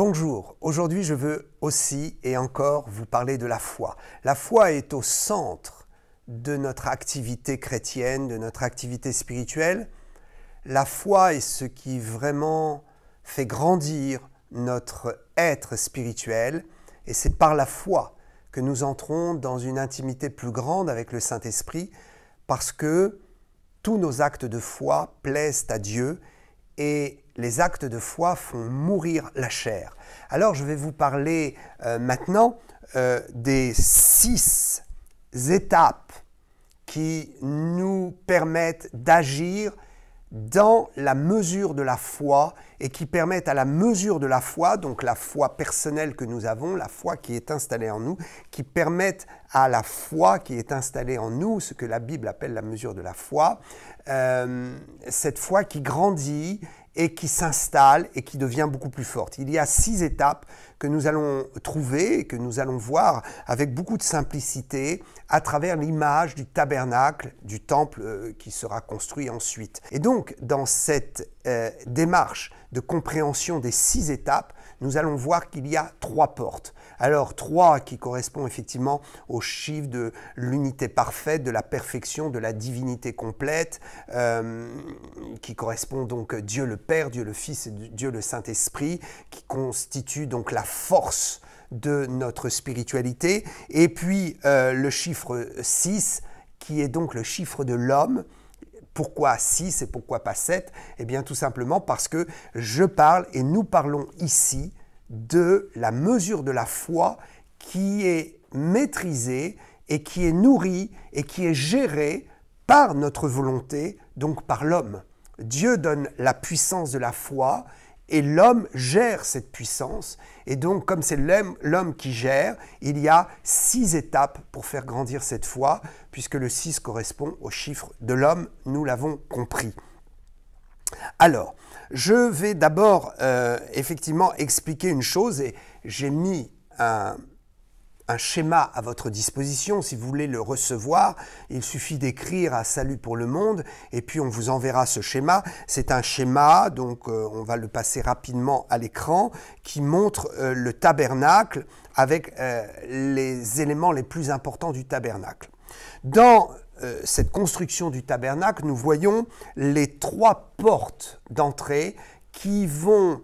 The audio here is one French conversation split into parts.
Bonjour, aujourd'hui je veux aussi et encore vous parler de la foi. La foi est au centre de notre activité chrétienne, de notre activité spirituelle. La foi est ce qui vraiment fait grandir notre être spirituel et c'est par la foi que nous entrons dans une intimité plus grande avec le Saint-Esprit parce que tous nos actes de foi plaisent à Dieu et les actes de foi font mourir la chair. Alors je vais vous parler maintenant des 6 étapes qui nous permettent d'agir dans la mesure de la foi et qui permettent à la mesure de la foi, donc la foi personnelle que nous avons, la foi qui est installée en nous, qui permettent à la foi qui est installée en nous, ce que la Bible appelle la mesure de la foi, cette foi qui grandit et qui s'installe et qui devient beaucoup plus forte. Il y a 6 étapes que nous allons trouver et que nous allons voir avec beaucoup de simplicité à travers l'image du tabernacle, du temple qui sera construit ensuite. Et donc, dans cette démarche de compréhension des 6 étapes, nous allons voir qu'il y a 3 portes. Alors 3 qui correspond effectivement au chiffre de l'unité parfaite, de la perfection, de la divinité complète, qui correspond donc Dieu le Père, Dieu le Fils et Dieu le Saint-Esprit, qui constitue donc la force de notre spiritualité. Et puis le chiffre 6 qui est donc le chiffre de l'homme. Pourquoi 6 et pourquoi pas 7? Eh bien tout simplement parce que je parle et nous parlons ici de la mesure de la foi qui est maîtrisée et qui est nourrie et qui est gérée par notre volonté, donc par l'homme. Dieu donne la puissance de la foi et l'homme gère cette puissance. Et donc, comme c'est l'homme qui gère, il y a 6 étapes pour faire grandir cette foi, puisque le 6 correspond au chiffre de l'homme, nous l'avons compris. Alors, je vais d'abord effectivement expliquer une chose et j'ai mis un schéma à votre disposition. Si vous voulez le recevoir, il suffit d'écrire à Salut pour le monde et puis on vous enverra ce schéma. C'est un schéma, donc on va le passer rapidement à l'écran, qui montre le tabernacle avec les éléments les plus importants du tabernacle. Dans cette construction du tabernacle, nous voyons les 3 portes d'entrée qui vont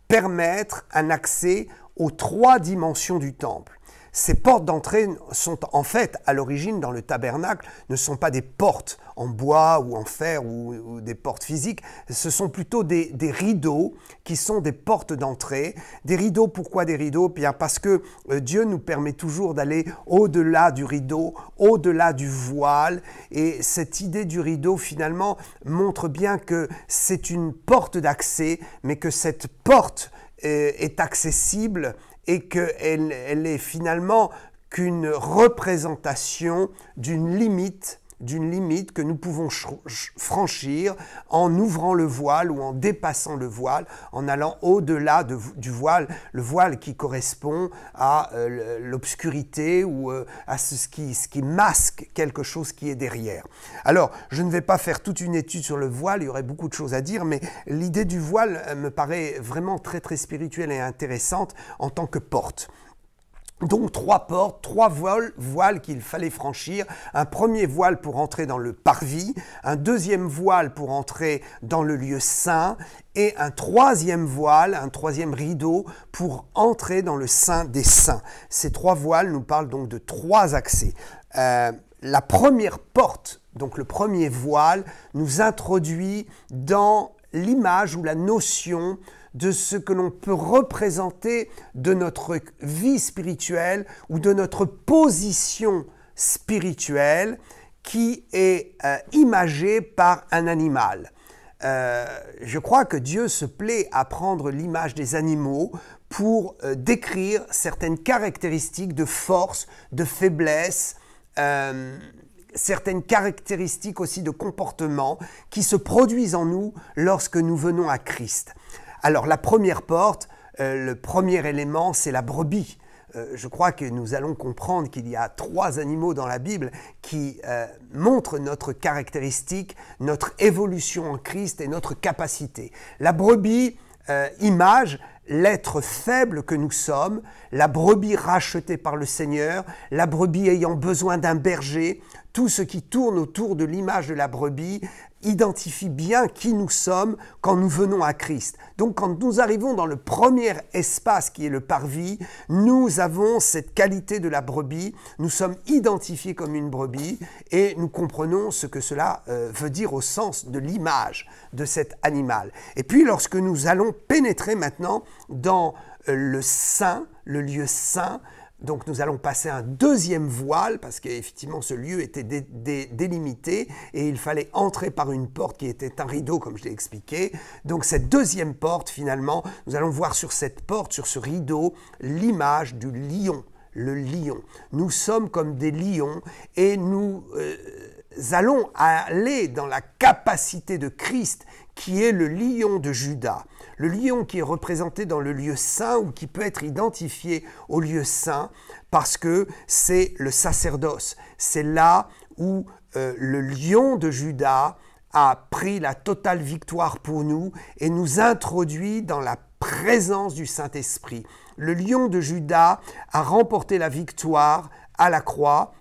permettre un accès aux 3 dimensions du temple. Ces portes d'entrée sont en fait, à l'origine, dans le tabernacle, ne sont pas des portes en bois ou en fer ou des portes physiques, ce sont plutôt des rideaux qui sont des portes d'entrée. Des rideaux, pourquoi des rideaux? Bien parce que Dieu nous permet toujours d'aller au-delà du rideau, au-delà du voile, et cette idée du rideau, finalement, montre bien que c'est une porte d'accès, mais que cette porte est accessible et qu'elle est finalement qu'une représentation d'une limite que nous pouvons franchir en ouvrant le voile ou en dépassant le voile, en allant au-delà du voile, le voile qui correspond à l'obscurité ou à ce qui masque quelque chose qui est derrière. Alors, je ne vais pas faire toute une étude sur le voile, il y aurait beaucoup de choses à dire, mais l'idée du voile me paraît vraiment très très spirituelle et intéressante en tant que porte. Donc 3 portes, 3 voiles qu'il fallait franchir. Un premier voile pour entrer dans le parvis, un deuxième voile pour entrer dans le lieu saint et un 3e voile, un 3e rideau pour entrer dans le saint des saints. Ces 3 voiles nous parlent donc de 3 accès. La première porte, donc le premier voile, nous introduit dans l'image ou la notion de ce que l'on peut représenter de notre vie spirituelle ou de notre position spirituelle qui est imagée par un animal. Je crois que Dieu se plaît à prendre l'image des animaux pour décrire certaines caractéristiques de force, de faiblesse, certaines caractéristiques aussi de comportement qui se produisent en nous lorsque nous venons à Christ. Alors la première porte, le premier élément, c'est la brebis. Je crois que nous allons comprendre qu'il y a 3 animaux dans la Bible qui montrent notre caractéristique, notre évolution en Christ et notre capacité. La brebis image l'être faible que nous sommes, la brebis rachetée par le Seigneur, la brebis ayant besoin d'un berger. Tout ce qui tourne autour de l'image de la brebis identifie bien qui nous sommes quand nous venons à Christ. Donc quand nous arrivons dans le premier espace qui est le parvis, nous avons cette qualité de la brebis, nous sommes identifiés comme une brebis et nous comprenons ce que cela veut dire au sens de l'image de cet animal. Et puis lorsque nous allons pénétrer maintenant dans le saint, le lieu saint, donc nous allons passer un deuxième voile parce qu'effectivement ce lieu était délimité et il fallait entrer par une porte qui était un rideau comme je l'ai expliqué. Donc cette deuxième porte finalement, nous allons voir sur cette porte, sur ce rideau, l'image du lion, le lion. Nous sommes comme des lions et nous allons aller dans la capacité de Christ qui est le lion de Juda. Le lion qui est représenté dans le lieu saint ou qui peut être identifié au lieu saint parce que c'est le sacerdoce. C'est là où le lion de Juda a pris la totale victoire pour nous et nous introduit dans la présence du Saint-Esprit. Le lion de Juda a remporté la victoire à la croix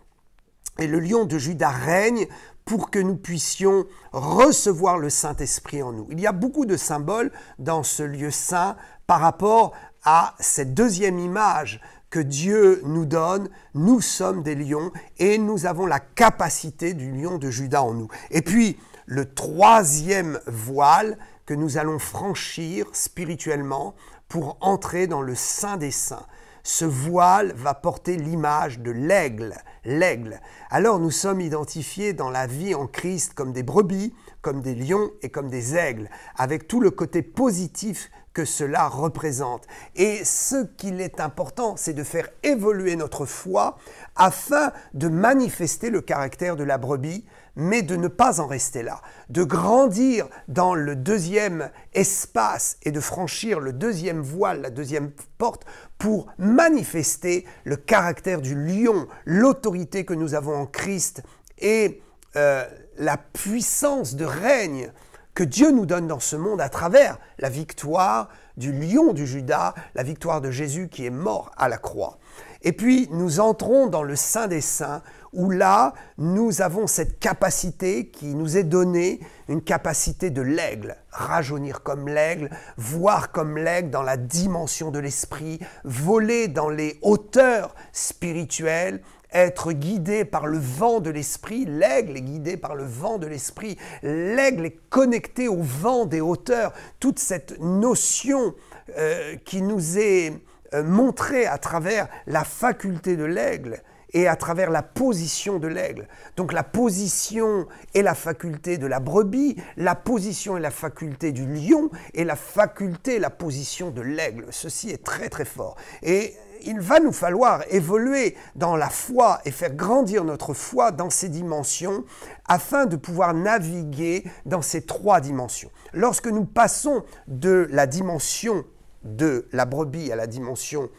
et le lion de Juda règne pour que nous puissions recevoir le Saint-Esprit en nous. Il y a beaucoup de symboles dans ce lieu saint par rapport à cette deuxième image que Dieu nous donne. Nous sommes des lions et nous avons la capacité du lion de Juda en nous. Et puis, le troisième voile que nous allons franchir spirituellement pour entrer dans le Saint des Saints. Ce voile va porter l'image de l'aigle, l'aigle. Alors nous sommes identifiés dans la vie en Christ comme des brebis, comme des lions et comme des aigles, avec tout le côté positif que cela représente. Et ce qu'il est important, c'est de faire évoluer notre foi afin de manifester le caractère de la brebis, mais de ne pas en rester là, de grandir dans le deuxième espace et de franchir le deuxième voile, la deuxième porte, pour manifester le caractère du lion, l'autorité que nous avons en Christ et la puissance de règne que Dieu nous donne dans ce monde à travers la victoire du lion du Juda, la victoire de Jésus qui est mort à la croix. Et puis nous entrons dans le Saint des Saints où là nous avons cette capacité qui nous est donnée, une capacité de l'aigle, rajeunir comme l'aigle, voir comme l'aigle dans la dimension de l'esprit, voler dans les hauteurs spirituelles, être guidé par le vent de l'esprit. L'aigle est guidé par le vent de l'esprit. L'aigle est connecté au vent des hauteurs. Toute cette notion qui nous est montrée à travers la faculté de l'aigle et à travers la position de l'aigle. Donc la position et la faculté de la brebis, la position et la faculté du lion et la faculté et la position de l'aigle. Ceci est très très fort. Et il va nous falloir évoluer dans la foi et faire grandir notre foi dans ces dimensions afin de pouvoir naviguer dans ces trois dimensions. Lorsque nous passons de la dimension de la brebis à la dimension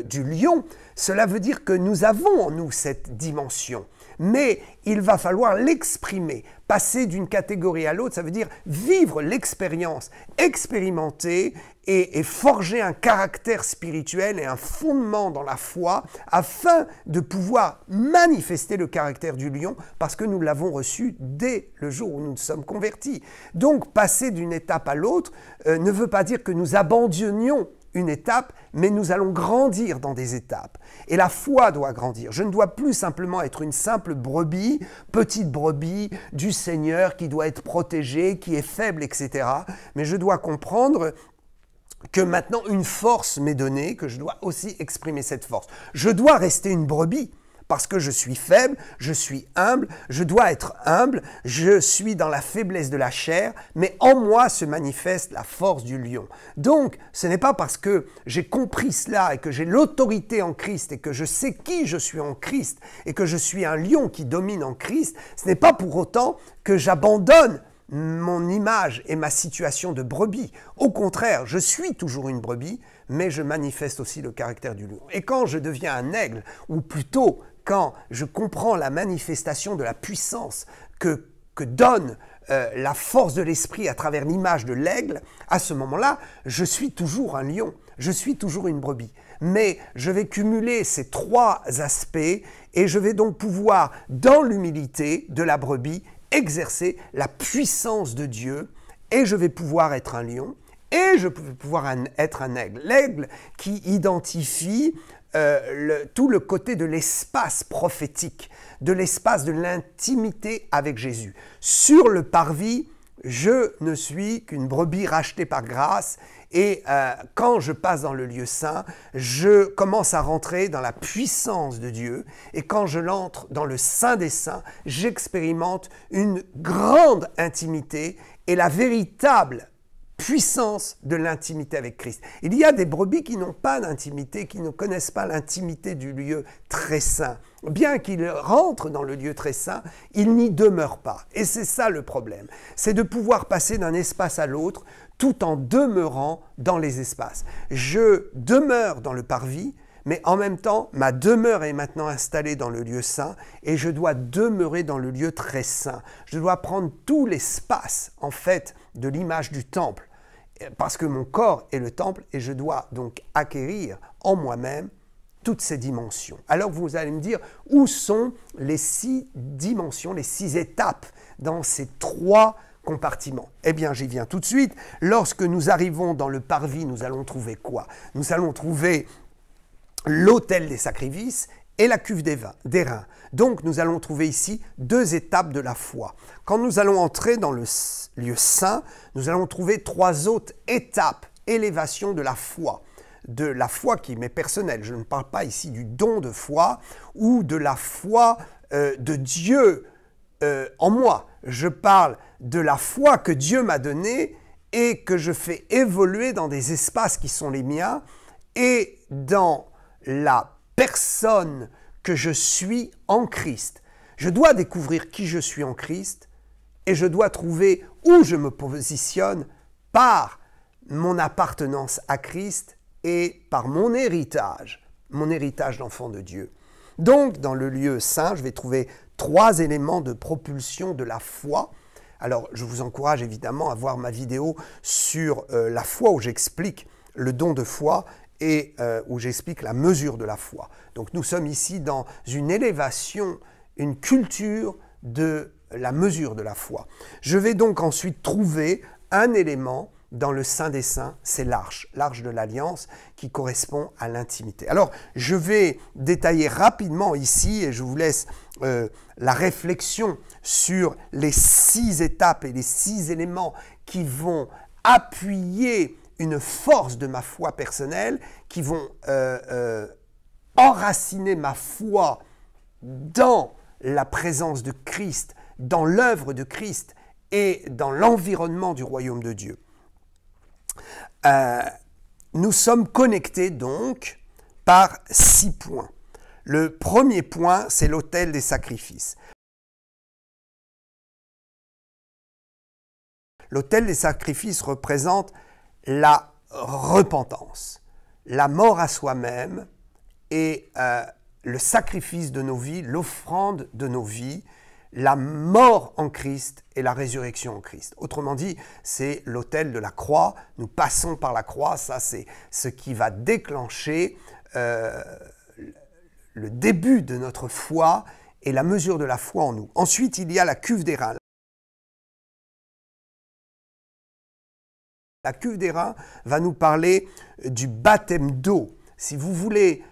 du lion, cela veut dire que nous avons en nous cette dimension. Mais il va falloir l'exprimer, passer d'une catégorie à l'autre, ça veut dire vivre l'expérience, expérimenter et forger un caractère spirituel et un fondement dans la foi afin de pouvoir manifester le caractère du lion parce que nous l'avons reçu dès le jour où nous nous sommes convertis. Donc passer d'une étape à l'autre ne veut pas dire que nous abandonnions une étape, mais nous allons grandir dans des étapes. Et la foi doit grandir. Je ne dois plus simplement être une simple brebis, petite brebis du Seigneur qui doit être protégée, qui est faible, etc. Mais je dois comprendre que maintenant une force m'est donnée, que je dois aussi exprimer cette force. Je dois rester une brebis. Parce que je suis faible, je suis humble, je dois être humble, je suis dans la faiblesse de la chair, mais en moi se manifeste la force du lion. Donc, ce n'est pas parce que j'ai compris cela et que j'ai l'autorité en Christ et que je sais qui je suis en Christ et que je suis un lion qui domine en Christ, ce n'est pas pour autant que j'abandonne mon image et ma situation de brebis. Au contraire, je suis toujours une brebis, mais je manifeste aussi le caractère du lion. Et quand je deviens un aigle, ou plutôt quand je comprends la manifestation de la puissance que donne la force de l'esprit à travers l'image de l'aigle, à ce moment-là, je suis toujours un lion, je suis toujours une brebis. Mais je vais cumuler ces trois aspects et je vais donc pouvoir, dans l'humilité de la brebis, exercer la puissance de Dieu et je vais pouvoir être un lion et je vais pouvoir être un aigle. L'aigle qui identifie tout le côté de l'espace prophétique, de l'espace de l'intimité avec Jésus. Sur le parvis, je ne suis qu'une brebis rachetée par grâce et quand je passe dans le lieu saint, je commence à rentrer dans la puissance de Dieu et quand je l'entre dans le Saint des Saints, j'expérimente une grande intimité et la véritable puissance de l'intimité avec Christ. Il y a des brebis qui n'ont pas d'intimité, qui ne connaissent pas l'intimité du lieu très saint. Bien qu'ils rentrent dans le lieu très saint, ils n'y demeurent pas. Et c'est ça le problème. C'est de pouvoir passer d'un espace à l'autre tout en demeurant dans les espaces. Je demeure dans le parvis, mais en même temps, ma demeure est maintenant installée dans le lieu saint et je dois demeurer dans le lieu très saint. Je dois prendre tout l'espace, en fait, de l'image du temple, parce que mon corps est le temple et je dois donc acquérir en moi-même toutes ces dimensions. Alors vous allez me dire, où sont les 6 dimensions, les 6 étapes dans ces 3 compartiments? Eh bien, j'y viens tout de suite. Lorsque nous arrivons dans le parvis, nous allons trouver quoi? Nous allons trouver l'autel des sacrifices et la cuve des reins. Donc, nous allons trouver ici 2 étapes de la foi. Quand nous allons entrer dans le lieu saint, nous allons trouver 3 autres étapes, élévation de la foi qui m'est personnelle. Je ne parle pas ici du don de foi ou de la foi de Dieu en moi. Je parle de la foi que Dieu m'a donnée et que je fais évoluer dans des espaces qui sont les miens et dans la personne que je suis en Christ. Je dois découvrir qui je suis en Christ et je dois trouver où je me positionne par mon appartenance à Christ et par mon héritage d'enfant de Dieu. Donc, dans le lieu saint, je vais trouver 3 éléments de propulsion de la foi. Alors, je vous encourage évidemment à voir ma vidéo sur la foi où j'explique le don de foi et où j'explique la mesure de la foi. Donc nous sommes ici dans une élévation, une culture de la mesure de la foi. Je vais donc ensuite trouver un élément dans le Saint des Saints, c'est l'arche de l'Alliance qui correspond à l'intimité. Alors je vais détailler rapidement ici et je vous laisse la réflexion sur les 6 étapes et les 6 éléments qui vont appuyer une force de ma foi personnelle, qui vont enraciner ma foi dans la présence de Christ, dans l'œuvre de Christ et dans l'environnement du royaume de Dieu. Nous sommes connectés donc par 6 points. Le premier point, c'est l'autel des sacrifices. L'autel des sacrifices représente la repentance, la mort à soi-même et le sacrifice de nos vies, l'offrande de nos vies, la mort en Christ et la résurrection en Christ. Autrement dit, c'est l'autel de la croix. Nous passons par la croix, ça c'est ce qui va déclencher le début de notre foi et la mesure de la foi en nous. Ensuite, il y a la cuve des reins. La cuve des reins va nous parler du baptême d'eau. Si vous voulez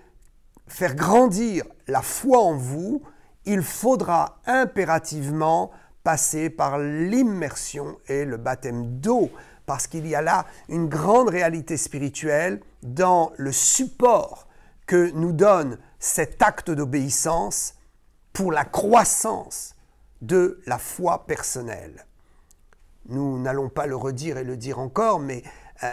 faire grandir la foi en vous, il faudra impérativement passer par l'immersion et le baptême d'eau, parce qu'il y a là une grande réalité spirituelle dans le support que nous donne cet acte d'obéissance pour la croissance de la foi personnelle. Nous n'allons pas le redire et le dire encore, mais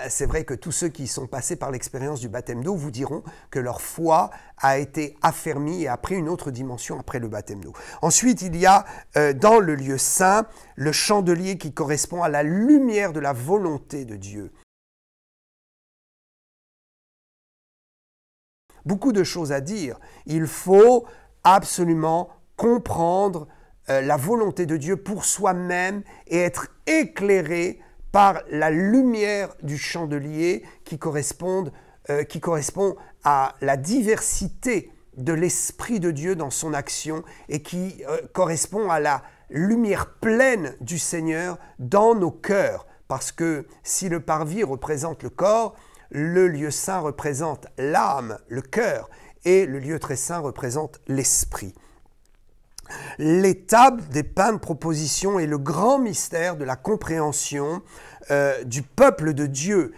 c'est vrai que tous ceux qui sont passés par l'expérience du baptême d'eau vous diront que leur foi a été affermie et a pris une autre dimension après le baptême d'eau. Ensuite, il y a dans le lieu saint le chandelier qui correspond à la lumière de la volonté de Dieu. Beaucoup de choses à dire. Il faut absolument comprendre la volonté de Dieu pour soi-même et être éclairé par la lumière du chandelier qui correspond à la diversité de l'Esprit de Dieu dans son action et qui correspond à la lumière pleine du Seigneur dans nos cœurs. Parce que si le parvis représente le corps, le lieu saint représente l'âme, le cœur, et le lieu très saint représente l'esprit. Les tables des pains de proposition est le grand mystère de la compréhension du peuple de Dieu.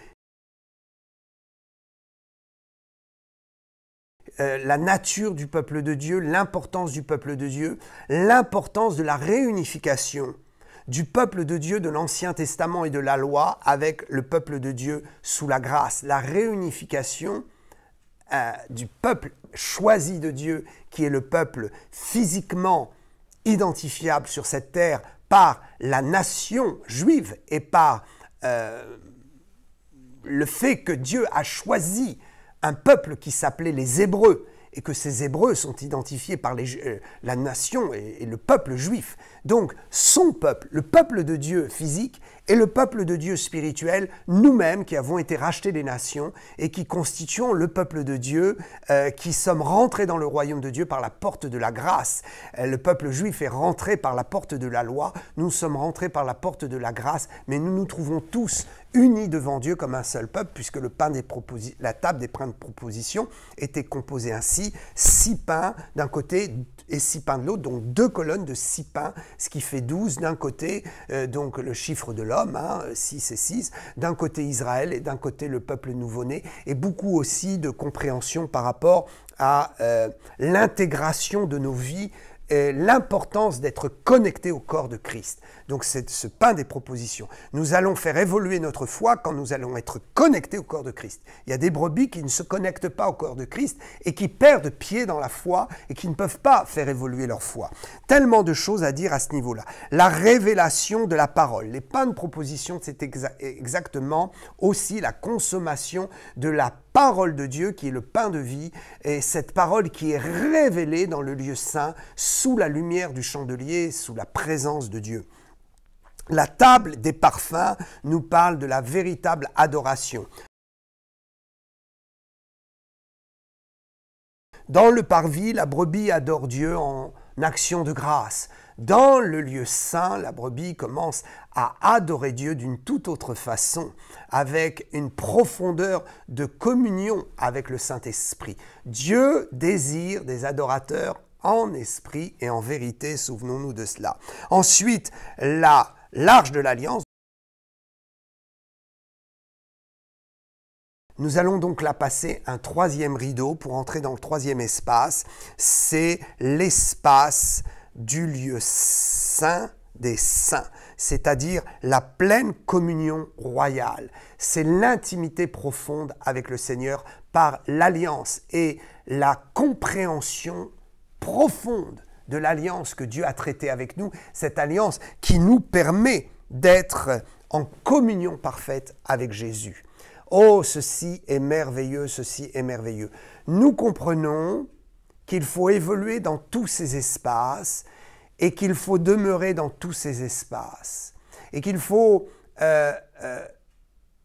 La nature du peuple de Dieu, l'importance du peuple de Dieu, l'importance de la réunification du peuple de Dieu de l'Ancien Testament et de la loi avec le peuple de Dieu sous la grâce. La réunification du peuple choisi de Dieu, qui est le peuple physiquement identifiable sur cette terre par la nation juive et par le fait que Dieu a choisi un peuple qui s'appelait les Hébreux, et que ces Hébreux sont identifiés par la nation et le peuple juif. Donc, son peuple, le peuple de Dieu physique et le peuple de Dieu spirituel, nous-mêmes qui avons été rachetés des nations et qui constituons le peuple de Dieu, qui sommes rentrés dans le royaume de Dieu par la porte de la grâce. Le peuple juif est rentré par la porte de la loi, nous sommes rentrés par la porte de la grâce, mais nous nous trouvons tous unis devant Dieu comme un seul peuple, puisque la table des pains de proposition était composée ainsi, 6 pains d'un côté et 6 pains de l'autre, donc 2 colonnes de 6 pains, ce qui fait 12 d'un côté, donc le chiffre de l'homme, 6 et 6, d'un côté Israël et d'un côté le peuple nouveau-né, et beaucoup aussi de compréhension par rapport à l'intégration de nos vies, l'importance d'être connecté au corps de Christ. Donc c'est ce pain des propositions. Nous allons faire évoluer notre foi quand nous allons être connectés au corps de Christ. Il y a des brebis qui ne se connectent pas au corps de Christ et qui perdent pied dans la foi et qui ne peuvent pas faire évoluer leur foi. Tellement de choses à dire à ce niveau-là. La révélation de la parole. Les pains de proposition, c'est exactement aussi la consommation de la parole de Dieu qui est le pain de vie, et cette parole qui est révélée dans le lieu saint sous la lumière du chandelier, sous la présence de Dieu. La table des parfums nous parle de la véritable adoration. Dans le parvis, la brebis adore Dieu en action de grâce. Dans le lieu saint, la brebis commence à adorer Dieu d'une toute autre façon, avec une profondeur de communion avec le Saint-Esprit. Dieu désire des adorateurs en esprit et en vérité, souvenons-nous de cela. Ensuite, l'arche de l'Alliance. Nous allons donc là passer un 3e rideau pour entrer dans le 3e espace. C'est l'espace du lieu saint des saints, c'est-à-dire la pleine communion royale. C'est l'intimité profonde avec le Seigneur par l'alliance et la compréhension profonde de l'alliance que Dieu a traitée avec nous, cette alliance qui nous permet d'être en communion parfaite avec Jésus. Oh, ceci est merveilleux, ceci est merveilleux. Nous comprenons qu'il faut évoluer dans tous ces espaces et qu'il faut demeurer dans tous ces espaces et qu'il faut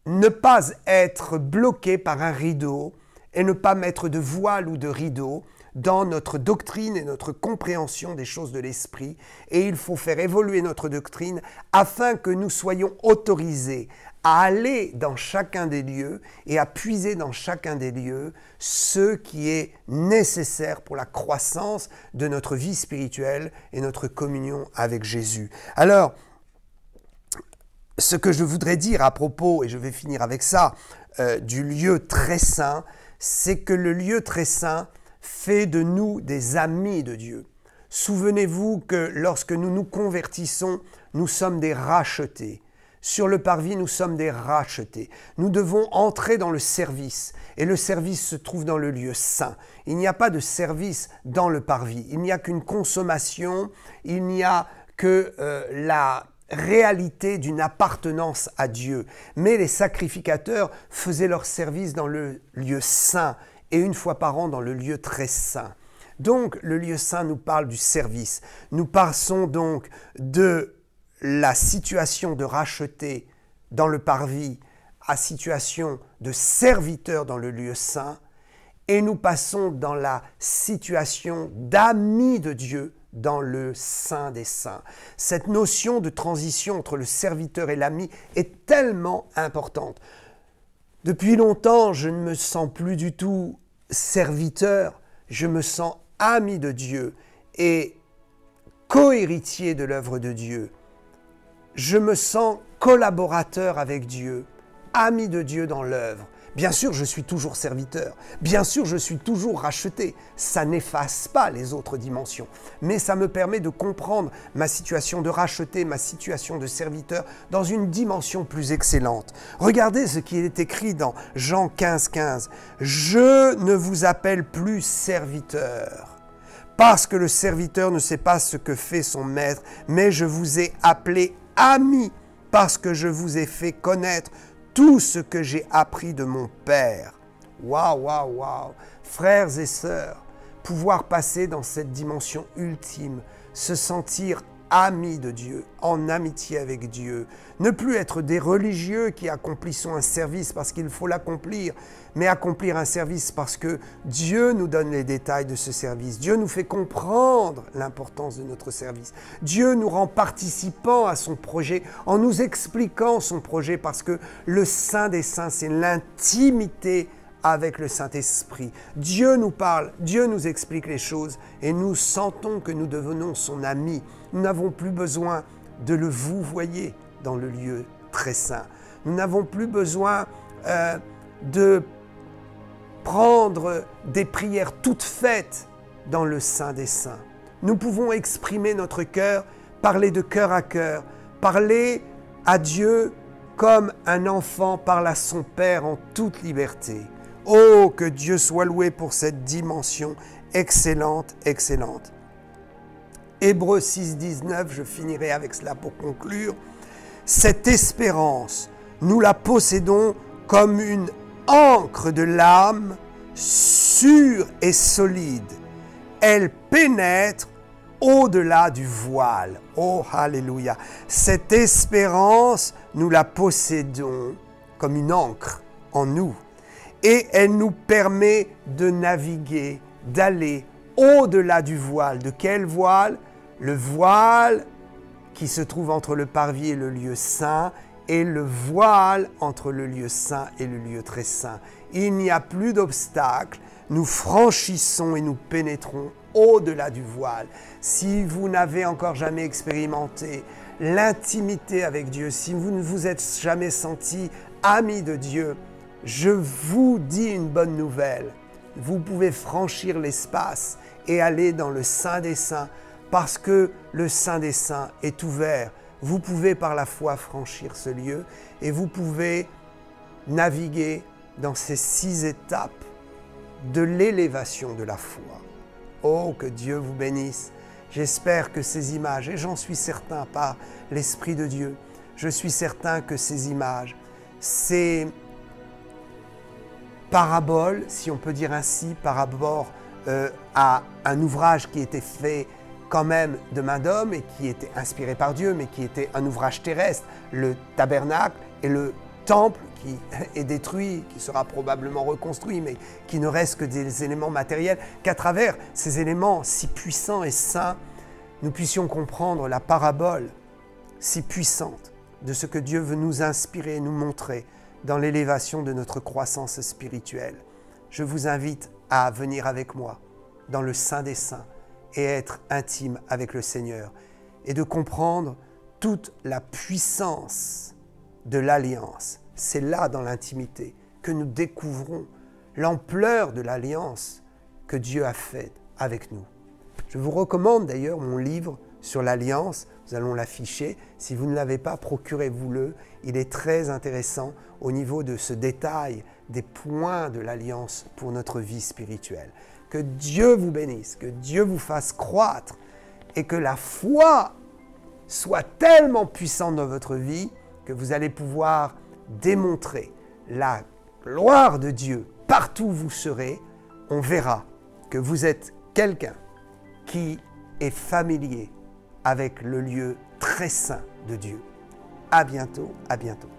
ne pas être bloqué par un rideau et ne pas mettre de voile ou de rideau dans notre doctrine et notre compréhension des choses de l'esprit. Et il faut faire évoluer notre doctrine afin que nous soyons autorisés à aller dans chacun des lieux et à puiser dans chacun des lieux ce qui est nécessaire pour la croissance de notre vie spirituelle et notre communion avec Jésus. Alors, ce que je voudrais dire à propos, et je vais finir avec ça, du lieu très saint, c'est que le lieu très saint fait de nous des amis de Dieu. Souvenez-vous que lorsque nous nous convertissons, nous sommes des rachetés. Sur le parvis, nous sommes des rachetés. Nous devons entrer dans le service et le service se trouve dans le lieu saint. Il n'y a pas de service dans le parvis. Il n'y a qu'une consommation, il n'y a que la réalité d'une appartenance à Dieu. Mais les sacrificateurs faisaient leur service dans le lieu saint et une fois par an dans le lieu très saint. Donc, le lieu saint nous parle du service. Nous passons donc de la situation de racheté dans le parvis à situation de serviteur dans le lieu saint, et nous passons dans la situation d'amis de Dieu dans le Saint des Saints. Cette notion de transition entre le serviteur et l'ami est tellement importante. Depuis longtemps, je ne me sens plus du tout serviteur, je me sens ami de Dieu et co-héritier de l'œuvre de Dieu. Je me sens collaborateur avec Dieu, ami de Dieu dans l'œuvre. Bien sûr, je suis toujours serviteur. Bien sûr, je suis toujours racheté. Ça n'efface pas les autres dimensions. Mais ça me permet de comprendre ma situation de racheté, ma situation de serviteur dans une dimension plus excellente. Regardez ce qui est écrit dans Jean 15, 15. « Je ne vous appelle plus serviteur, parce que le serviteur ne sait pas ce que fait son maître, mais je vous ai appelé ami, parce que je vous ai fait connaître tout ce que j'ai appris de mon Père. » Waouh, waouh, waouh! Frères et sœurs, pouvoir passer dans cette dimension ultime, se sentir amis de Dieu, en amitié avec Dieu, ne plus être des religieux qui accomplissons un service parce qu'il faut l'accomplir, mais accomplir un service parce que Dieu nous donne les détails de ce service. Dieu nous fait comprendre l'importance de notre service. Dieu nous rend participants à son projet en nous expliquant son projet, parce que le Saint des Saints, c'est l'intimité avec le Saint-Esprit. Dieu nous parle, Dieu nous explique les choses et nous sentons que nous devenons son ami. Nous n'avons plus besoin de le vouvoyer dans le lieu très saint. Nous n'avons plus besoin de prendre des prières toutes faites dans le Saint des Saints. Nous pouvons exprimer notre cœur, parler de cœur à cœur, parler à Dieu comme un enfant parle à son Père en toute liberté. Oh, que Dieu soit loué pour cette dimension excellente, excellente. Hébreux 6, 19, je finirai avec cela pour conclure. Cette espérance, nous la possédons comme une ancre de l'âme, sûre et solide. Elle pénètre au-delà du voile. Oh, alléluia! Cette espérance, nous la possédons comme une ancre en nous. Et elle nous permet de naviguer, d'aller au-delà du voile. De quel voile? Le voile qui se trouve entre le parvis et le lieu saint, et le voile entre le lieu saint et le lieu très saint. Il n'y a plus d'obstacle, nous franchissons et nous pénétrons au-delà du voile. Si vous n'avez encore jamais expérimenté l'intimité avec Dieu, si vous ne vous êtes jamais senti ami de Dieu, je vous dis une bonne nouvelle. Vous pouvez franchir l'espace et aller dans le Saint des Saints, parce que le Saint des Saints est ouvert. Vous pouvez par la foi franchir ce lieu et vous pouvez naviguer dans ces 6 étapes de l'élévation de la foi. Oh, que Dieu vous bénisse. J'espère que ces images, et j'en suis certain par l'Esprit de Dieu, je suis certain que ces images, ces paraboles, si on peut dire ainsi, par rapport à un ouvrage qui était fait quand même de main d'homme et qui était inspiré par Dieu, mais qui était un ouvrage terrestre, le tabernacle et le temple qui est détruit, qui sera probablement reconstruit, mais qui ne reste que des éléments matériels, qu'à travers ces éléments si puissants et saints, nous puissions comprendre la parabole si puissante de ce que Dieu veut nous inspirer et nous montrer dans l'élévation de notre croissance spirituelle. Je vous invite à venir avec moi dans le Saint des Saints et être intime avec le Seigneur et de comprendre toute la puissance de l'alliance. C'est là, dans l'intimité, que nous découvrons l'ampleur de l'alliance que Dieu a faite avec nous. Je vous recommande d'ailleurs mon livre sur l'alliance. Nous allons l'afficher. Si vous ne l'avez pas, procurez-vous-le. Il est très intéressant au niveau de ce détail des points de l'alliance pour notre vie spirituelle. Que Dieu vous bénisse, que Dieu vous fasse croître et que la foi soit tellement puissante dans votre vie que vous allez pouvoir démontrer la gloire de Dieu partout où vous serez. On verra que vous êtes quelqu'un qui est familier avec le lieu très saint de Dieu. À bientôt, à bientôt.